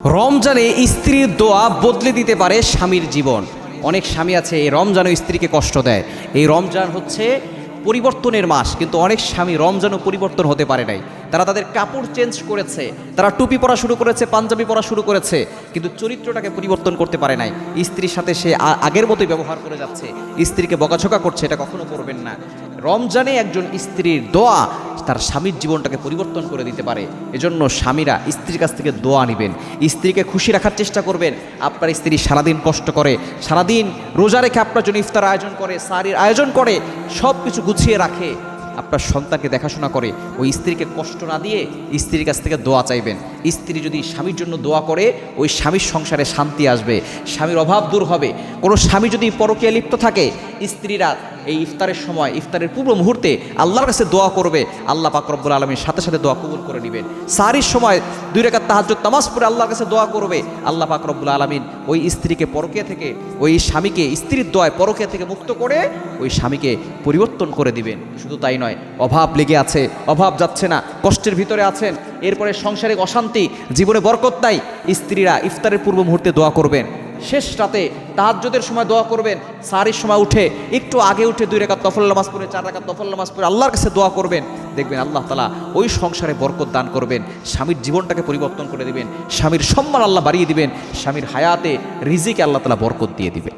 রমজানে স্ত্রীর দোয়া বদলে দিতে পারে স্বামীর জীবন। অনেক স্বামী আছে এই রমজানও স্ত্রীকে কষ্ট দেয়। এই রমজান হচ্ছে পরিবর্তনের মাস, কিন্তু অনেক স্বামী রমজানও পরিবর্তন হতে পারে নাই। তারা তাদের কাপড় চেঞ্জ করেছে, তারা টুপি পরা শুরু করেছে, পাঞ্জাবি পরা শুরু করেছে, কিন্তু চরিত্রটাকে পরিবর্তন করতে পারে নাই। স্ত্রীর সাথে সে আগের মতোই ব্যবহার করে যাচ্ছে, স্ত্রীকে বকাঝকা করছে। এটা কখনো করবেন না। রমজানে একজন স্ত্রীর দোয়া তার স্বামীর জীবনটাকে পরিবর্তন করে দিতে পারে। এজন্য স্বামীরা স্ত্রীর কাছ থেকে দোয়া নেবেন, স্ত্রীকে খুশি রাখার চেষ্টা করবেন। আপনার স্ত্রী সারাদিন কষ্ট করে, সারাদিন রোজা রেখে আপনার জন্য ইফতার আয়োজন করে, সারির আয়োজন করে, সব কিছু গুছিয়ে রাখে, আপনার সন্তানকে দেখাশোনা করে। ওই স্ত্রীকে কষ্ট না দিয়ে স্ত্রীর কাছ থেকে দোয়া চাইবেন। স্ত্রী যদি স্বামীর জন্য দোয়া করে, ওই স্বামীর সংসারে শান্তি আসবে, স্বামীর অভাব দূর হবে। কোনো স্বামী যদি পরকীয়ায় লিপ্ত থাকে, স্ত্রীরা এই ইফতারের সময়, ইফতারের পূর্ব মুহূর্তে আল্লাহর কাছে দোয়া করবে, আল্লাহ পাক রব্বুল আলামিন সাথে সাথে দোয়া কবুল করে নেবেন। সাহরির সময় 2 রাকাত তাহাজ্জুদ নামাজ পড়ে আল্লাহর কাছে দোয়া করবে, আল্লাহ পাক রব্বুল আলামিন ওই স্ত্রীকে পরকীয়া থেকে, ওই স্বামীকে স্ত্রীর দোয়ায় পরকীয়া থেকে মুক্ত করে ওই স্বামীকে পরিবর্তন করে দিবেন। শুধু তাই নয়, অভাব লেগে আছে, অভাব যাচ্ছে না, কষ্টের ভিতরে আছেন, এরপরে সাংসারিক অশান্তি, জীবনে বরকত নাই, স্ত্রীরা ইফতারের পূর্ব মুহূর্তে দোয়া করবেন, শেষ রাতে তাহাজ্জুদের সময় দোয়া করবেন, সাহরির সময় উঠে একটু আগে উঠে 2 রাকাত নফল নামাজ পড়ে, 4 রাকাত নফল নামাজ পড়ে আল্লাহর কাছে দোয়া করবেন। দেখবেন আল্লাহ তাআলা ওই সংসারে বরকত দান করবেন, স্বামীর জীবনটাকে পরিবর্তন করে দিবেন, স্বামীর সম্মান আল্লাহ বাড়িয়ে দিবেন, স্বামীর হায়াতে রিজিকে আল্লাহ তাআলা বরকত দিয়ে দিবেন।